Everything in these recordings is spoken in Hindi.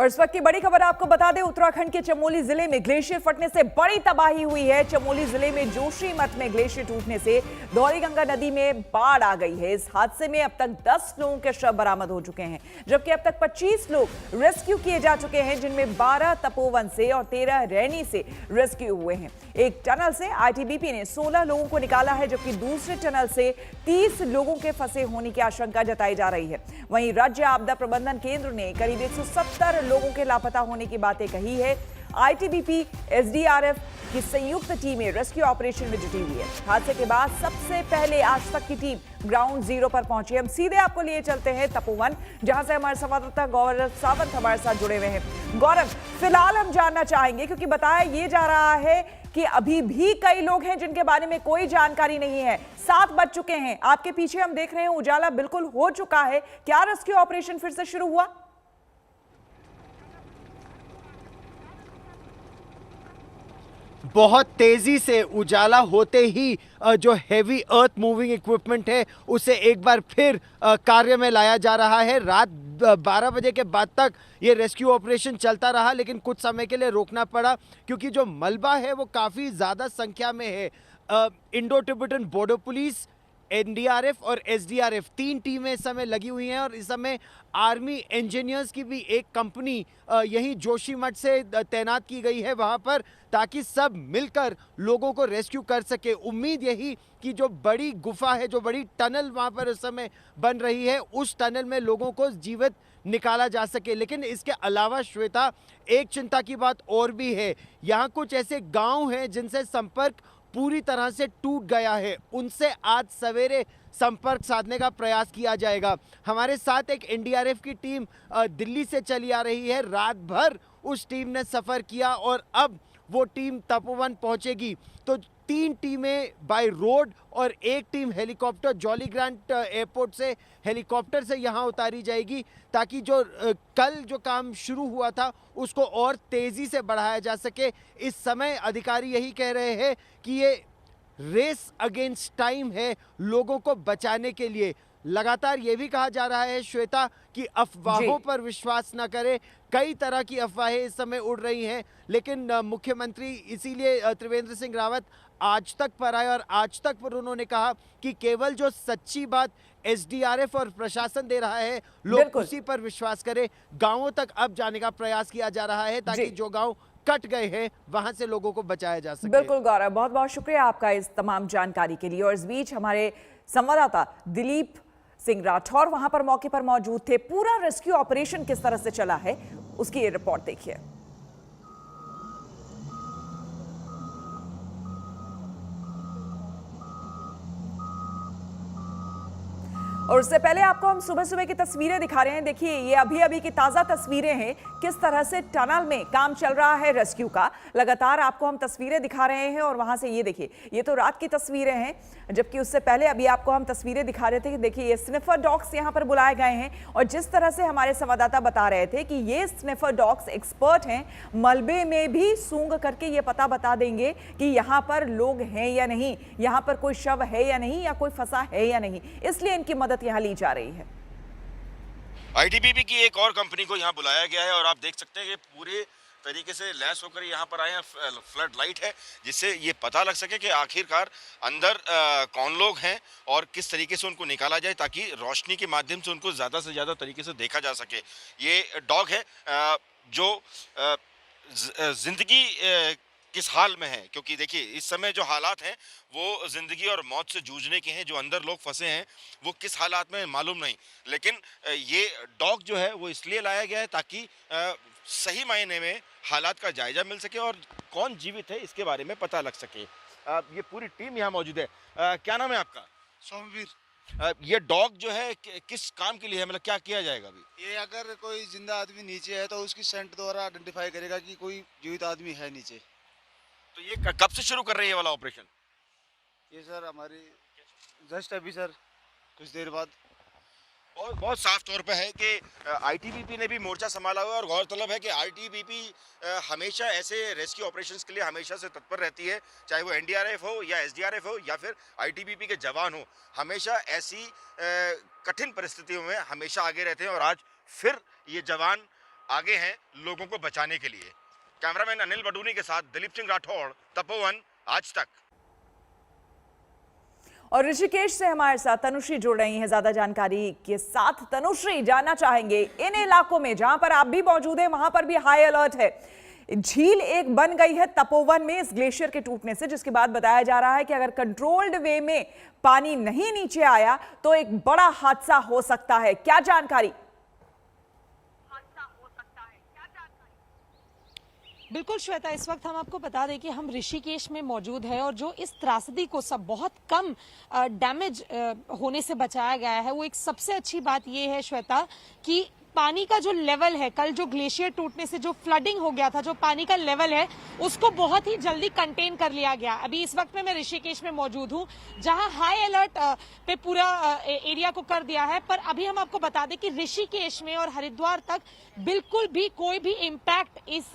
और इस वक्त की बड़ी खबर आपको बता दें, उत्तराखंड के चमोली जिले में ग्लेशियर फटने से बड़ी तबाही हुई है। चमोली जिले में जोशीमठ में ग्लेशियर टूटने से धौलीगंगा नदी में बाढ़ आ गई है। इस हादसे में अब तक 10 लोगों के शव बरामद हो चुके हैं, जबकि अब तक 25 लोग रेस्क्यू किए जा चुके हैं, जिनमें 12 तपोवन से और 13 रैनी से रेस्क्यू हुए हैं। एक टनल से आईटीबीपी ने 16 लोगों को निकाला है, जबकि दूसरे टनल से 30 लोगों के फंसे होने की आशंका जताई जा रही है। वहीं राज्य आपदा प्रबंधन केंद्र ने करीब 170 लोगों के लापता होने की बातें कही है। आईटीबीपी, एसडीआरएफ की संयुक्त टीमें रेस्क्यू ऑपरेशन में जुटी हुई है। हादसे के बाद सबसे पहले आज तक की टीम ग्राउंड जीरो पर पहुंची। हम सीधे आपको लिए चलते हैं तपोवन, जहां से हमारे संवाददाता गौरव सावंत हमारे साथ जुड़े हुए हैं। गौरव, फिलहाल हम जानना चाहेंगे, क्योंकि बताया ये जा रहा है कि अभी भी कई लोग हैं जिनके बारे में कोई जानकारी नहीं है। 7 बज चुके हैं, आपके पीछे हम देख रहे हैं उजाला बिल्कुल हो चुका है। क्या रेस्क्यू ऑपरेशन फिर से शुरू हुआ? बहुत तेजी से उजाला होते ही जो हैवी अर्थ मूविंग इक्विपमेंट है उसे एक बार फिर कार्य में लाया जा रहा है। रात 12 बजे के बाद तक ये रेस्क्यू ऑपरेशन चलता रहा, लेकिन कुछ समय के लिए रोकना पड़ा क्योंकि जो मलबा है वो काफ़ी ज़्यादा संख्या में है। Indo Tibetan border police, NDRF और एसडीआरएफ 3 टीमें इस समय लगी हुई हैं और इस समय आर्मी इंजीनियर्स की भी एक कंपनी यहीं जोशीमठ से तैनात की गई है वहां पर, ताकि सब मिलकर लोगों को रेस्क्यू कर सके। उम्मीद यही कि जो बड़ी गुफा है, जो बड़ी टनल वहां पर इस समय बन रही है, उस टनल में लोगों को जीवित निकाला जा सके। लेकिन इसके अलावा श्वेता, एक चिंता की बात और भी है। यहाँ कुछ ऐसे गांव हैं जिनसे संपर्क पूरी तरह से टूट गया है, उनसे आज सवेरे संपर्क साधने का प्रयास किया जाएगा। हमारे साथ एक एनडीआरएफ की टीम दिल्ली से चली आ रही है। रात भर उस टीम ने सफ़र किया और अब वो टीम तपोवन पहुंचेगी। तो 3 टीमें बाय रोड और एक team helicopter jolly grant airport से हेलीकॉप्टर से यहाँ उतारी जाएगी, ताकि जो कल जो काम शुरू हुआ था उसको और तेज़ी से बढ़ाया जा सके। इस समय अधिकारी यही कह रहे हैं कि ये रेस अगेंस्ट टाइम है लोगों को बचाने के लिए। लगातार ये भी कहा जा रहा है श्वेता कि अफवाहों पर विश्वास न करें। कई तरह की अफवाहें इस समय उड़ रही हैं, लेकिन मुख्यमंत्री इसीलिए त्रिवेंद्र सिंह रावत आज तक पर आए और आज तक पर उन्होंने कहा कि केवल जो सच्ची बात एसडीआरएफ और प्रशासन दे रहा है लोग उसी पर विश्वास करें। गांवों तक अब जाने का प्रयास किया जा रहा है ताकि जो गांव कट गए हैं वहां से लोगों को बचाया जा सके। बिल्कुल गौरव, बहुत बहुत शुक्रिया आपका इस तमाम जानकारी के लिए। और इस बीच हमारे संवाददाता दिलीप सिंह राठौर वहां पर मौके पर मौजूद थे। पूरा रेस्क्यू ऑपरेशन किस तरह से चला है उसकी ये रिपोर्ट देखिए। और उससे पहले आपको हम सुबह सुबह की तस्वीरें दिखा रहे हैं। देखिए, ये अभी अभी की ताज़ा तस्वीरें हैं, किस तरह से टनल में काम चल रहा है रेस्क्यू का। लगातार आपको हम तस्वीरें दिखा रहे हैं और वहां से ये देखिए, ये तो रात की तस्वीरें हैं, जबकि उससे पहले अभी आपको हम तस्वीरें दिखा रहे थे कि देखिए ये स्निफर डॉग्स यहाँ पर बुलाए गए हैं। और जिस तरह से हमारे संवाददाता बता रहे थे कि ये स्निफर डॉग्स एक्सपर्ट हैं, मलबे में भी सूंघ करके ये पता बता देंगे कि यहाँ पर लोग हैं या नहीं, यहाँ पर कोई शव है या नहीं, या कोई फंसा है या नहीं। इसलिए इनकी मदद यहाँ ली जा रही है। आईटीबीपी की एक और कंपनी को यहाँ बुलाया गया है और आप देख सकते हैं कि पूरे तरीके से लैस होकर यहाँ पर आए हैं। फ्लड लाइट है जिससे ये पता लग सके कि आखिरकार अंदर कौन लोग हैं और किस तरीके से उनको निकाला जाए, ताकि रोशनी के माध्यम से उनको ज़्यादा से ज़्यादा तरीके से देखा जा सके। ये डॉग है जो जिंदगी किस हाल में है, क्योंकि देखिए इस समय जो हालात हैं वो ज़िंदगी और मौत से जूझने के हैं। जो अंदर लोग फंसे हैं वो किस हालात में मालूम नहीं, लेकिन ये डॉग जो है वो इसलिए लाया गया है ताकि सही मायने में हालात का जायजा मिल सके और कौन जीवित है इसके बारे में पता लग सके। ये पूरी टीम यहाँ मौजूद है। क्या नाम है आपका? सोमवीर। ये डॉग जो है किस काम के लिए है, मतलब क्या किया जाएगा अभी? ये अगर कोई जिंदा आदमी नीचे है तो उसकी सेंट द्वारा आइडेंटिफाई करेगा कि कोई जीवित आदमी है नीचे। तो ये कब से शुरू कर रही है वाला ऑपरेशन? ये सर हमारी जस्ट अभी सर कुछ देर बाद। और बहुत साफ तौर पे है कि आईटीबीपी ने भी मोर्चा संभाला हुआ है और गौरतलब है कि आईटीबीपी हमेशा ऐसे रेस्क्यू ऑपरेशंस के लिए हमेशा से तत्पर रहती है, चाहे वो एनडीआरएफ हो या एसडीआरएफ हो या फिर आईटीबीपी के जवान हो। हमेशा ऐसी कठिन परिस्थितियों में हमेशा आगे रहते हैं और आज फिर ये जवान आगे हैं लोगों को बचाने के लिए। कैमरामैन अनिल बडूनी के साथ दिलीप सिंह राठौड़, तपोवन, आज तक। और ऋषिकेश से हमारे साथ तनुश्री जुड़ रही हैं ज्यादा जानकारी के साथ। तनुश्री, जानना चाहेंगे इन इलाकों में जहां पर आप भी मौजूद हैं वहां पर भी हाई अलर्ट है। झील एक बन गई है तपोवन में इस ग्लेशियर के टूटने से, जिसके बाद बताया जा रहा है कि अगर कंट्रोल्ड वे में पानी नहीं नीचे आया तो एक बड़ा हादसा हो सकता है। क्या जानकारी? बिल्कुल श्वेता, इस वक्त हम आपको बता दें कि हम ऋषिकेश में मौजूद है और जो इस त्रासदी को सब बहुत कम डैमेज होने से बचाया गया है, वो एक सबसे अच्छी बात ये है श्वेता कि पानी का जो लेवल है, कल जो ग्लेशियर टूटने से जो फ्लडिंग हो गया था, जो पानी का लेवल है उसको बहुत ही जल्दी कंटेन कर लिया गया। अभी इस वक्त में मैं ऋषिकेश में मौजूद हूं जहां हाई अलर्ट पे पूरा एरिया को कर दिया है। पर अभी हम आपको बता दें कि ऋषिकेश में और हरिद्वार तक बिल्कुल भी कोई भी इम्पैक्ट इस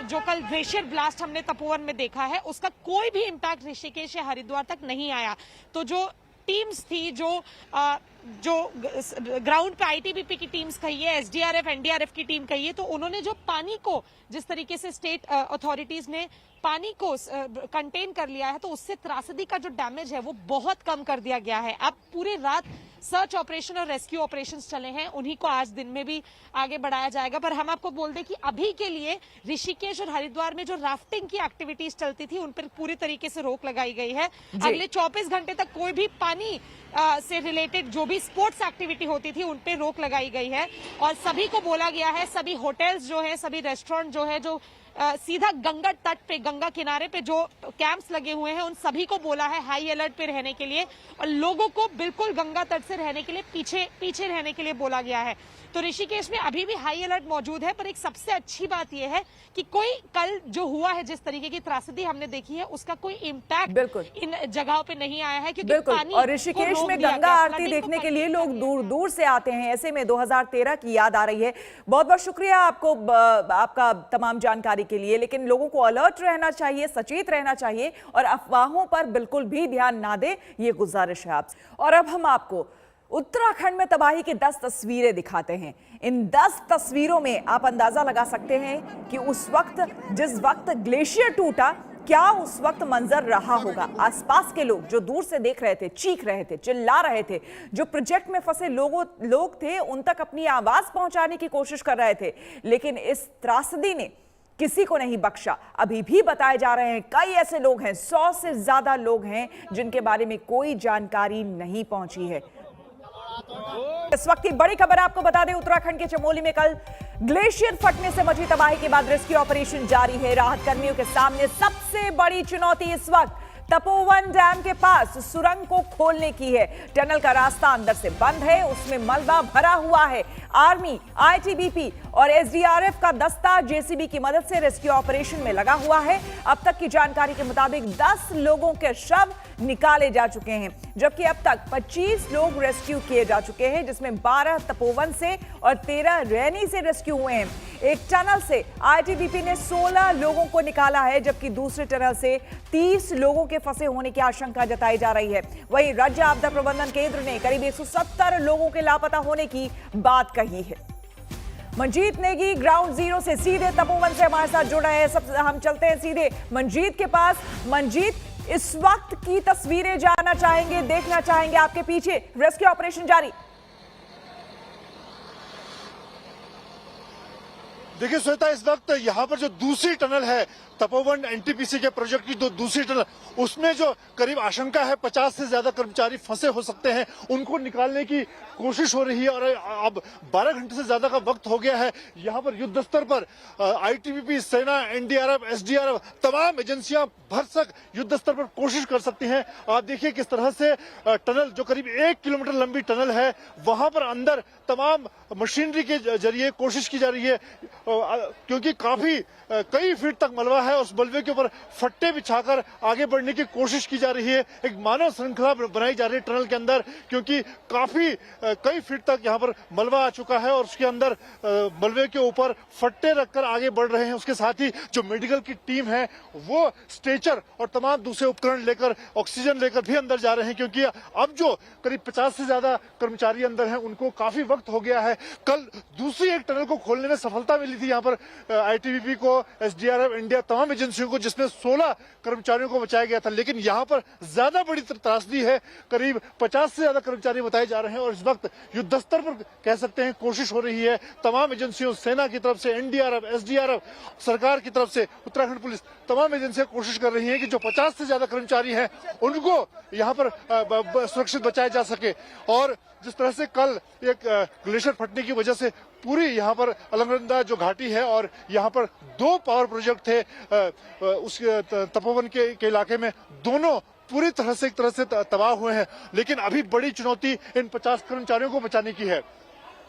जो कल ग्लेशियर ब्लास्ट हमने तपोवन में देखा है उसका कोई भी इम्पैक्ट ऋषिकेश या हरिद्वार तक नहीं आया। तो जो टीम्स थी, जो ग्राउंड पे आईटीबीपी की टीम्स कही है, एसडीआरएफ एनडीआरएफ की टीम कही है, तो उन्होंने जो पानी को जिस तरीके से स्टेट अथॉरिटीज ने पानी को कंटेन कर लिया है तो उससे त्रासदी का जो डैमेज है वो बहुत कम कर दिया गया है। अब पूरी रात सर्च ऑपरेशन और रेस्क्यू ऑपरेशंस चले हैं, उन्हीं को आज दिन में भी आगे बढ़ाया जाएगा। पर हम आपको बोल दें कि अभी के लिए ऋषिकेश और हरिद्वार में जो राफ्टिंग की एक्टिविटीज चलती थी उन पर पूरी तरीके से रोक लगाई गई है। अगले 24 घंटे तक कोई भी पानी से रिलेटेड जो भी स्पोर्ट्स एक्टिविटी होती थी उन पे रोक लगाई गई है और सभी को बोला गया है, सभी होटल्स जो है, सभी रेस्टोरेंट जो है, जो सीधा गंगा तट पे, गंगा किनारे पे जो कैंप्स लगे हुए हैं, उन सभी को बोला है हाई अलर्ट पे रहने के लिए और लोगों को बिल्कुल गंगा तट से रहने के लिए पीछे रहने के लिए बोला गया है। तो ऋषिकेश में अभी भी हाई अलर्ट मौजूद है। पर एक सबसे अच्छी बात यह है कि कोई कल जो हुआ है, जिस तरीके की त्रासदी हमने देखी है, उसका कोई इम्पैक्ट इन जगहों पे नहीं आया है क्योंकि पानी और ऋषिकेश में गंगा आरती देखने के लिए लोग दूर दूर से आते हैं। ऐसे में 2013 की याद आ रही है। बहुत बहुत शुक्रिया आपको, आपका तमाम जानकारी के लिए। लेकिन लोगों को अलर्ट रहना चाहिए, सचेत रहना चाहिए और अफवाहों पर बिल्कुल भी ध्यान ना दे, ये गुजारिश है आपसे। और अब हम आपको उत्तराखंड में तबाही की 10 तस्वीरें दिखाते हैं। इन 10 तस्वीरों में आप अंदाजा लगा सकते हैं कि उस वक्त, जिस वक्त ग्लेशियर टूटा, क्या उस वक्त मंजर रहा होगा। आसपास के लोग जो दूर से देख रहे थे, चीख रहे थे, चिल्ला रहे थे, जो प्रोजेक्ट में फंसे लोग थे, उन तक अपनी आवाज पहुंचाने की कोशिश कर रहे थे। लेकिन इस त्रासदी ने किसी को नहीं बख्शा। अभी भी बताए जा रहे हैं कई ऐसे लोग हैं, 100 से ज्यादा लोग हैं जिनके बारे में कोई जानकारी नहीं पहुंची है। इस वक्त की बड़ी खबर आपको बता दें, उत्तराखंड के चमोली में कल ग्लेशियर फटने से मची तबाही के बाद रेस्क्यू ऑपरेशन जारी है। राहत कर्मियों के सामने सबसे बड़ी चुनौती इस वक्त तपोवन डैम के पास सुरंग को खोलने की है। टनल का रास्ता अंदर से बंद है, उसमें मलबा भरा हुआ है। आर्मी, आईटीबीपी और एसडीआरएफ का दस्ता जेसीबी की मदद से रेस्क्यू ऑपरेशन में लगा हुआ है। अब तक की जानकारी के मुताबिक 10 लोगों के शव निकाले जा चुके हैं, जबकि अब तक 25 लोग रेस्क्यू किए जा चुके हैं, जिसमें 12 तपोवन से और 13 रैनी से रेस्क्यू हुए हैं। एक टनल से आईटीबीपी ने 16 लोगों को निकाला है, जबकि दूसरे टनल से 30 लोगों के फंसे होने की आशंका जताई जा रही है। वहीं राज्य आपदा प्रबंधन केंद्र ने करीब 170 लोगों के लापता होने की बात कही है। मंजीत नेगी ग्राउंड जीरो से सीधे तपोवन से हमारे साथ जुड़ रहे हैं। हम चलते हैं सीधे मंजीत के पास। मंजीत, इस वक्त की तस्वीरें जानना चाहेंगे, देखना चाहेंगे। आपके पीछे रेस्क्यू ऑपरेशन जारी। देखिए श्वेता, इस वक्त यहाँ पर जो दूसरी टनल है तपोवन एनटीपीसी के प्रोजेक्ट की, जो दूसरी टनल, उसमें जो करीब आशंका है 50 से ज्यादा कर्मचारी फंसे हो सकते हैं, उनको निकालने की कोशिश हो रही है। और अब 12 घंटे से ज्यादा का वक्त हो गया है। यहाँ पर युद्ध स्तर पर आईटीबीपी, सेना, एनडीआरएफ, एसडीआरएफ, तमाम एजेंसियां भरसक युद्ध स्तर पर कोशिश कर सकती हैं। आप देखिए किस तरह से टनल, जो करीब 1 किलोमीटर लंबी टनल है, वहां पर अंदर तमाम मशीनरी के जरिए कोशिश की जा रही है, क्योंकि कई फीट तक मलबा है। है उस मलबे के ऊपर फट्टे बिछाकर आगे बढ़ने की कोशिश की जा रही है। एक मानव श्रृंखला बनाई जा रही है टनल के अंदर, क्योंकि काफी कई फीट तक यहाँ पर मलबा आ चुका है और उसके अंदर मलबे के ऊपर फट्टे रखकर आगे बढ़ रहे हैं। उसके साथ ही जो मेडिकल की टीम है वो स्ट्रेचर और तमाम दूसरे उपकरण लेकर, ऑक्सीजन लेकर भी अंदर जा रहे हैं, क्योंकि अब जो करीब 50 से ज्यादा कर्मचारी अंदर हैं उनको काफी वक्त हो गया है। कल दूसरी एक टनल को खोलने में सफलता मिली थी यहाँ पर आईटीबीपी को, एसडीआरएफ, इंडिया, तमाम एजेंसियों को, जिसमें 16 कर्मचारियों को बचाया गया था। लेकिन यहाँ पर ज्यादा बड़ी त्रासदी है, करीब 50 से ज्यादा कर्मचारी बताए जा रहे हैं और इस वक्त युद्ध स्तर पर कह सकते हैं कोशिश हो रही है तमाम एजेंसियों, सेना की तरफ से, एनडीआरएफ, एसडीआरएफ, सरकार की तरफ से, उत्तराखंड पुलिस, तमाम एजेंसियां कोशिश कर रही हैं कि जो 50 से ज्यादा कर्मचारी हैं उनको यहाँ पर सुरक्षित बचाया जा सके। और जिस तरह से कल एक ग्लेशियर फटने की वजह से पूरी यहाँ पर अलकनंदा जो घाटी है और यहाँ पर 2 पावर प्रोजेक्ट थे उस तपोवन के इलाके में, दोनों पूरी तरह से एक तरह से तबाह हुए हैं। लेकिन अभी बड़ी चुनौती इन 50 कर्मचारियों को बचाने की है।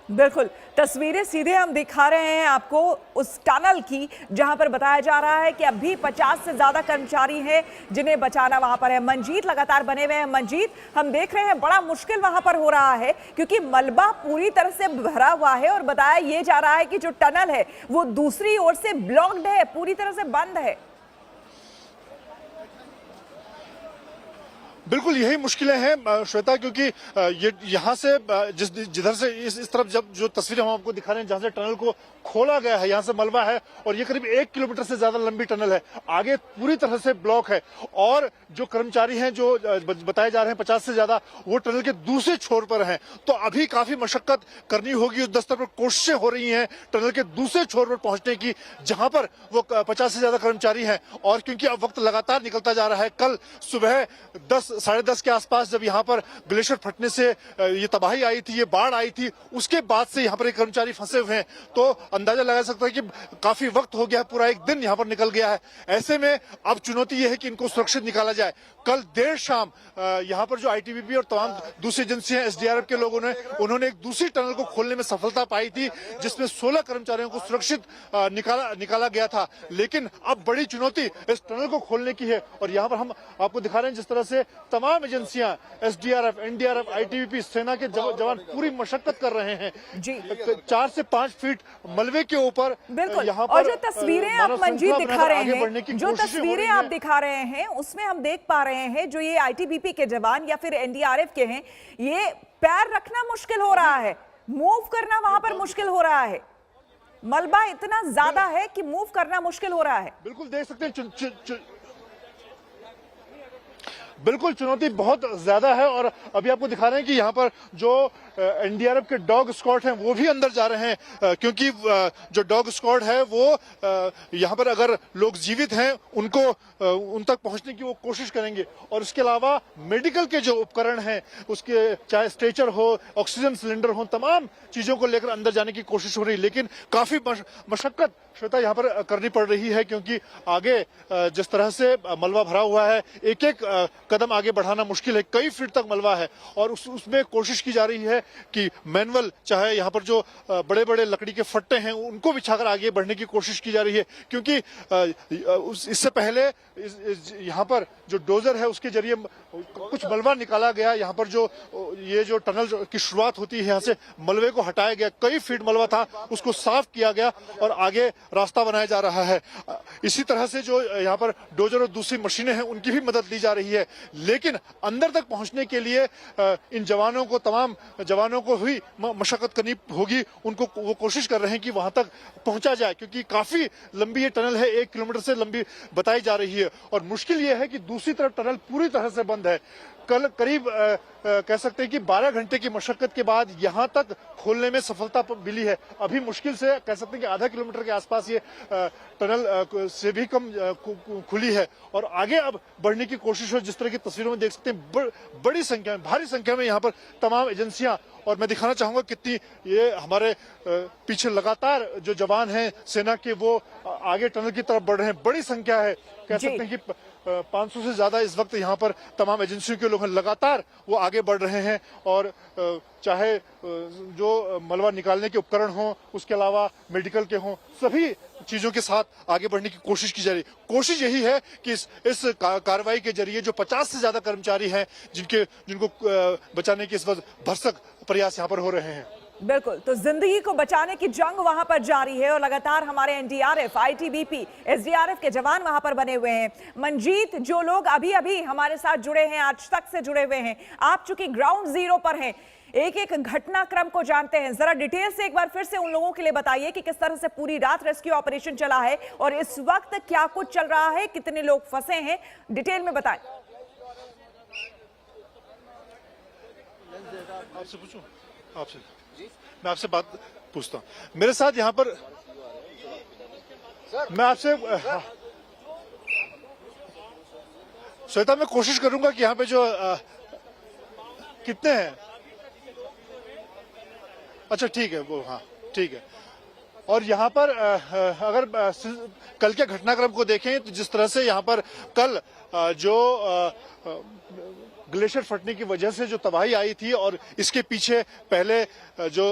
बिल्कुल, तस्वीरें सीधे हम दिखा रहे हैं आपको उस टनल की, जहां पर बताया जा रहा है कि अभी 50 से ज्यादा कर्मचारी हैं जिन्हें बचाना वहां पर है। मंजीत लगातार बने हुए हैं। मंजीत, हम देख रहे हैं बड़ा मुश्किल वहां पर हो रहा है क्योंकि मलबा पूरी तरह से भरा हुआ है और बताया यह जा रहा है कि जो टनल है वो दूसरी ओर से ब्लॉक्ड है, पूरी तरह से बंद है। बिल्कुल यही मुश्किलें हैं श्वेता, क्योंकि ये यहाँ से जिधर से इस तरफ जब जो तस्वीरें हम आपको दिखा रहे हैं, जहाँ से टनल को खोला गया है, यहाँ से मलबा है और ये करीब 1 किलोमीटर से ज्यादा लंबी टनल है, आगे पूरी तरह से ब्लॉक है। और जो कर्मचारी हैं जो बताए जा रहे हैं 50 से ज्यादा, वो टनल के दूसरे छोर पर हैं। तो अभी काफी मशक्कत करनी होगी, युद्ध स्तर पर कोशिशें हो रही हैं टनल के दूसरे छोर पर पहुंचने की, जहां पर वो 50 से ज्यादा कर्मचारी हैं। और क्योंकि अब वक्त लगातार निकलता जा रहा है, कल सुबह 10-10:30 के आसपास जब यहाँ पर ग्लेशियर फटने से ये तबाही आई थी, ये बाढ़ आई थी, उसके बाद से यहाँ पर एक कर्मचारी फंसे हुए हैं। तो अंदाजा लगा सकता है कि काफी वक्त हो गया, पूरा एक दिन यहाँ पर निकल गया है। ऐसे में अब चुनौती ये है कि इनको सुरक्षित निकाला जाए। कल देर शाम यहाँ पर जो आईटीबीपी और तमाम दूसरी एजेंसियां, एसडीआरएफ के लोगों ने उन्होंने एक दूसरी टनल को खोलने में सफलता पाई थी, जिसमें 16 कर्मचारियों को सुरक्षित निकाला गया था। लेकिन अब बड़ी चुनौती इस टनल को खोलने की है और यहाँ पर हम आपको दिखा रहे हैं जिस तरह से तमाम एजेंसियां, एसडीआरएफ, एनडीआरएफ, आईटीबीपी, सेना के जवान पूरी मशक्कत कर रहे हैं जी। 4 से 5 फीट मलबे के ऊपर बिल्कुल। यहाँ पर और जो तस्वीरें आप मंजीत दिखा रहे हैं, जो तस्वीरें आप दिखा रहे हैं उसमें हम देख पा रहे हैं जो ये आईटीबीपी के जवान या फिर एनडीआरएफ के हैं, ये पैर रखना मुश्किल हो रहा है, मूव करना वहां पर मुश्किल हो रहा है। मलबा इतना ज्यादा है कि मूव करना मुश्किल हो रहा है। बिल्कुल देख सकते हैं बिल्कुल चुनौती बहुत ज्यादा है। और अभी आपको दिखा रहे हैं कि यहाँ पर जो एनडीआरएफ के डॉग स्क्वाड हैं वो भी अंदर जा रहे हैं, क्योंकि जो डॉग स्क्वाड है वो यहाँ पर अगर लोग जीवित हैं उनको उन तक पहुंचने की वो कोशिश करेंगे। और इसके अलावा मेडिकल के जो उपकरण हैं, उसके चाहे स्ट्रेचर हो, ऑक्सीजन सिलेंडर हो, तमाम चीजों को लेकर अंदर जाने की कोशिश हो रही है। लेकिन काफी मशक्कत श्वेता यहाँ पर करनी पड़ रही है, क्योंकि आगे जिस तरह से मलबा भरा हुआ है, एक एक कदम आगे बढ़ाना मुश्किल है। कई फीट तक मलबा है और उसमें कोशिश की जा रही है कि मैनुअल, चाहे यहाँ पर जो बड़े बड़े लकड़ी के फट्टे हैं उनको बिछाकर आगे बढ़ने की कोशिश की जा रही है, क्योंकि इससे पहले यहाँ पर जो डोजर है उसके जरिए कुछ मलबा निकाला गया। यहाँ पर जो ये जो टनल की शुरुआत होती है, यहाँ से मलबे को हटाया गया, कई फीट मलबा था उसको साफ किया गया और आगे रास्ता बनाया जा रहा है। इसी तरह से जो यहाँ पर डोजर और दूसरी मशीनें हैं उनकी भी मदद ली जा रही है। लेकिन अंदर तक पहुंचने के लिए इन जवानों को, तमाम जवानों को ही मशक्कत करनी होगी। उनको वो कोशिश कर रहे हैं कि वहां तक पहुंचा जाए, क्योंकि काफी लंबी ये टनल है, 1 किलोमीटर से लंबी बताई जा रही है। और मुश्किल ये है कि दूसरी तरफ टनल पूरी तरह से बंद है। कल करीब कह सकते हैं कि 12 घंटे की मशक्कत के बाद यहां तक खोलने में सफलता मिली है। अभी मुश्किल से कह सकते हैं कि आधा किलोमीटर के आसपास ये टनल से भी कम खुली है और आगे अब बढ़ने की कोशिश हो। जिस तरह की तस्वीरों में देख सकते हैं, बड़ी संख्या में, भारी संख्या में यहाँ पर तमाम एजेंसियां, और मैं दिखाना चाहूंगा कितनी ये हमारे पीछे लगातार जो जवान हैं सेना के, वो आगे टनल की तरफ बढ़ रहे हैं। बड़ी संख्या है, कह सकते हैं कि 500 से ज्यादा इस वक्त यहाँ पर तमाम एजेंसियों के लोग हैं, लगातार वो आगे बढ़ रहे हैं। और चाहे जो मलबा निकालने के उपकरण हों, उसके अलावा मेडिकल के हों, सभी चीजों के साथ आगे बढ़ने की कोशिश की जा रही है। कोशिश यही है कि इस कार्रवाई के जरिए जो 50 से ज्यादा कर्मचारी हैं जिनको बचाने के इस वक्त भरसक प्रयास यहाँ पर हो रहे हैं। बिल्कुल, तो जिंदगी को बचाने की जंग वहां पर जारी है और लगातार हमारे एनडीआरएफ, आईटीबीपी, एसडीआरएफ के जवान वहां पर बने हुए हैं। मंजीत, जो लोग अभी अभी हमारे साथ जुड़े हैं, आज तक से जुड़े हुए हैं, आप चूंकि ग्राउंड जीरो पर हैं, एक एक घटनाक्रम को जानते हैं, जरा डिटेल से एक बार फिर से उन लोगों के लिए बताइए कि किस तरह से पूरी रात रेस्क्यू ऑपरेशन चला है और इस वक्त क्या कुछ चल रहा है, कितने लोग फंसे हैं, डिटेल में बताएं। आपसे पूछूं? मैं आपसे बात पूछता हूं। मेरे साथ यहाँ पर मैं आपसे श्वेता, मैं कोशिश करूंगा कि यहाँ पे जो कितने हैं, अच्छा ठीक है, वो हाँ ठीक है। और यहाँ पर अगर कल के घटनाक्रम को देखें तो जिस तरह से यहाँ पर कल जो ग्लेशियर फटने की वजह से जो तबाही आई थी और इसके पीछे पहले जो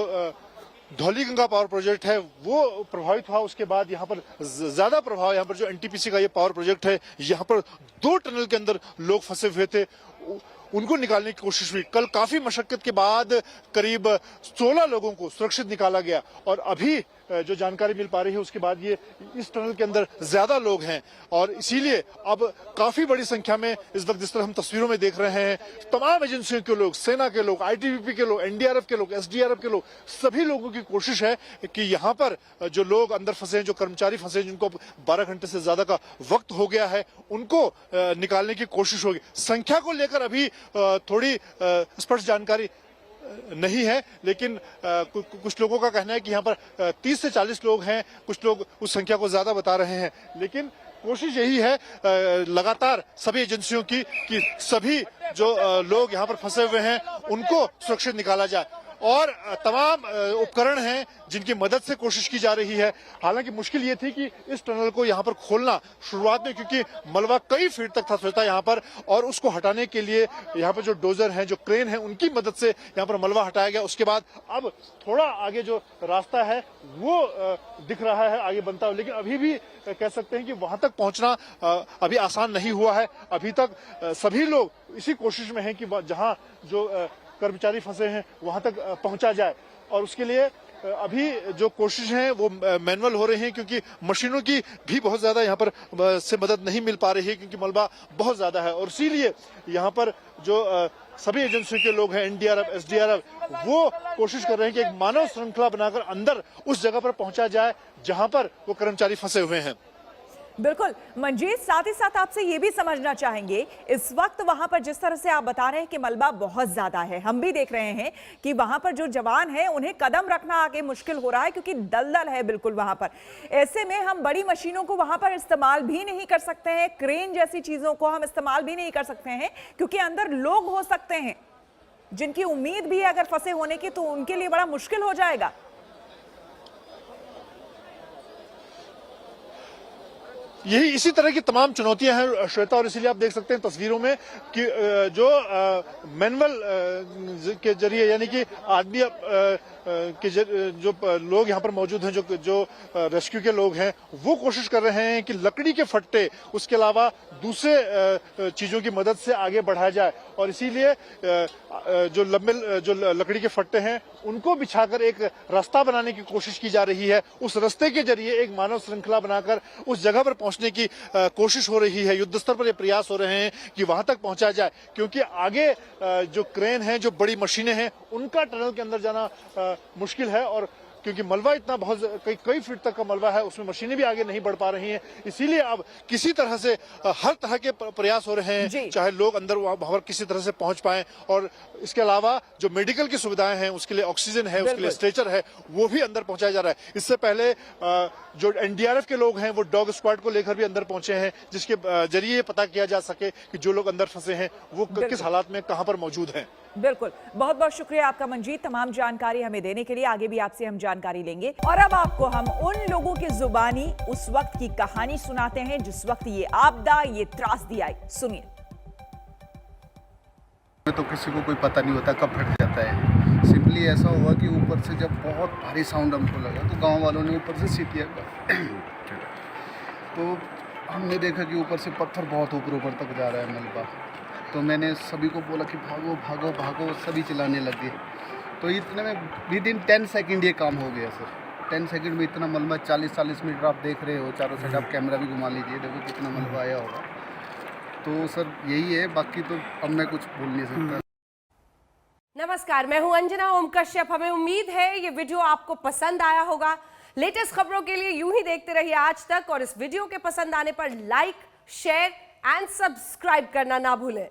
धौलीगंगा पावर प्रोजेक्ट है वो प्रभावित हुआ, उसके बाद यहाँ पर ज्यादा प्रभाव, यहाँ पर जो एनटीपीसी का ये पावर प्रोजेक्ट है, यहाँ पर 2 टनल के अंदर लोग फंसे हुए थे, उनको निकालने की कोशिश हुई। कल काफी मशक्कत के बाद करीब 16 लोगों को सुरक्षित निकाला गया और अभी जो जानकारी मिल पा रही है उसके बाद ये इस टनल के अंदर ज्यादा लोग हैं और इसीलिए अब काफी बड़ी संख्या में इस वक्त जिस तरह हम तस्वीरों में देख रहे हैं, तमाम एजेंसियों के लोग, सेना के लोग, आईटीबीपी के लोग, एनडीआरएफ के लोग, एसडीआरएफ के लोग, सभी लोगों की कोशिश है कि यहाँ पर जो लोग अंदर फंसे हैं, जो कर्मचारी फंसे हैं, जिनको 12 घंटे से ज्यादा का वक्त हो गया है, उनको निकालने की कोशिश होगी। संख्या को लेकर अभी थोड़ी स्पष्ट जानकारी नहीं है, लेकिन कुछ लोगों का कहना है कि यहाँ पर 30 से 40 लोग हैं, कुछ लोग उस संख्या को ज्यादा बता रहे हैं। लेकिन कोशिश यही है लगातार सभी एजेंसियों की कि सभी जो लोग यहाँ पर फंसे हुए हैं उनको सुरक्षित निकाला जाए और तमाम उपकरण हैं जिनकी मदद से कोशिश की जा रही है। हालांकि मुश्किल ये थी कि इस टनल को यहाँ पर खोलना शुरुआत में, क्योंकि मलबा कई फीट तक था स्वतः यहाँ पर, और उसको हटाने के लिए यहाँ पर जो डोजर हैं, जो क्रेन है, उनकी मदद से यहाँ पर मलबा हटाया गया। उसके बाद अब थोड़ा आगे जो रास्ता है वो दिख रहा है आगे बनता हुआ, लेकिन अभी भी कह सकते हैं कि वहां तक पहुंचना अभी आसान नहीं हुआ है। अभी तक सभी लोग इसी कोशिश में हैं कि जहां जो कर्मचारी फंसे हैं वहां तक पहुंचा जाए, और उसके लिए अभी जो कोशिश है वो मैनुअल हो रही है, क्योंकि मशीनों की भी बहुत ज्यादा यहाँ पर से मदद नहीं मिल पा रही है, क्योंकि मलबा बहुत ज्यादा है। और इसीलिए यहाँ पर जो सभी एजेंसियों के लोग हैं, एनडीआरएफ, एसडीआरएफ, वो कोशिश कर रहे हैं कि एक मानव श्रृंखला बनाकर अंदर उस जगह पर पहुंचा जाए जहां पर वो कर्मचारी फंसे हुए हैं। बिल्कुल मंजीत, साथ ही साथ आपसे ये भी समझना चाहेंगे, इस वक्त वहां पर जिस तरह से आप बता रहे हैं कि मलबा बहुत ज्यादा है, हम भी देख रहे हैं कि वहां पर जो जवान हैं उन्हें कदम रखना आगे मुश्किल हो रहा है क्योंकि दलदल है बिल्कुल वहां पर। ऐसे में हम बड़ी मशीनों को वहां पर इस्तेमाल भी नहीं कर सकते हैं, क्रेन जैसी चीजों को हम इस्तेमाल भी नहीं कर सकते हैं, क्योंकि अंदर लोग हो सकते हैं जिनकी उम्मीद भी है अगर फंसे होने की, तो उनके लिए बड़ा मुश्किल हो जाएगा। यही इसी तरह की तमाम चुनौतियां हैं श्वेता, और इसीलिए आप देख सकते हैं तस्वीरों में कि जो मैनुअल के जरिए, यानी कि आदमी के जो लोग यहाँ पर मौजूद हैं, जो रेस्क्यू के लोग हैं, वो कोशिश कर रहे हैं कि लकड़ी के फट्टे, उसके अलावा दूसरे चीजों की मदद से आगे बढ़ाया जाए। और इसीलिए जो लकड़ी के फट्टे हैं उनको बिछाकर एक रास्ता बनाने की कोशिश की जा रही है। उस रास्ते के जरिए एक मानव श्रृंखला बनाकर उस जगह पर पहुंचने की कोशिश हो रही है। युद्ध स्तर पर ये प्रयास हो रहे हैं कि वहां तक पहुंचा जाए, क्योंकि आगे जो क्रेन है, जो बड़ी मशीनें हैं, उनका टनल के अंदर जाना मुश्किल है, और क्योंकि मलबा इतना बहुत कई फीट तक का मलबा है, उसमें मशीनें भी आगे नहीं बढ़ पा रही हैं। इसीलिए अब किसी तरह से हर तरह के प्रयास हो रहे हैं, चाहे लोग अंदर वहां पर किसी तरह से पहुंच पाएं, और इसके अलावा जो मेडिकल की सुविधाएं हैं, उसके लिए ऑक्सीजन है, उसके लिए स्ट्रेचर है, वो भी अंदर पहुंचाया जा रहा है। इससे पहले जो एनडीआरएफ के लोग हैं वो डॉग स्क्वाड को लेकर भी अंदर पहुंचे हैं, जिसके जरिए पता किया जा सके कि जो लोग अंदर फंसे हैं वो किस हालात में कहां पर मौजूद हैं। बिल्कुल, बहुत बहुत शुक्रिया आपका मंजीत, तमाम जानकारी हमें देने के लिए। आगे भी आपसे हम जानकारी लेंगे। और अब आपको हम उन लोगों की जुबानी उस वक्त की कहानी सुनाते हैं जिस वक्त ये आपदा, ये त्रासदी आई। सुनिए। तो किसी को कोई पता नहीं होता कब फट जाता है। सिंपली ऐसा हुआ कि ऊपर से जब बहुत भारी साउंड हमको लगा तो गांव वालों ने ऊपर से सीटियाँ तो हमने देखा कि ऊपर से पत्थर बहुत ऊपर तक जा रहा है मलबा। तो मैंने सभी को बोला कि भागो भागो भागो, सभी चिल्लाने लगे। तो इतने में विद इन 10 सेकंड ये काम हो गया सर। 10 सेकंड में इतना मलबा, 40-40 मीटर आप देख रहे हो, चारों साइड आप कैमरा भी घुमा लीजिए, देखो कितना मलबा आया होगा। तो सर यही है, बाकी तो अब मैं कुछ बोल नहीं सकता। नमस्कार, मैं हूं अंजना ओम कश्यप। हमें उम्मीद है ये वीडियो आपको पसंद आया होगा। लेटेस्ट खबरों के लिए यूं ही देखते रहिए आज तक, और इस वीडियो के पसंद आने पर लाइक, शेयर एंड सब्सक्राइब करना ना भूलें।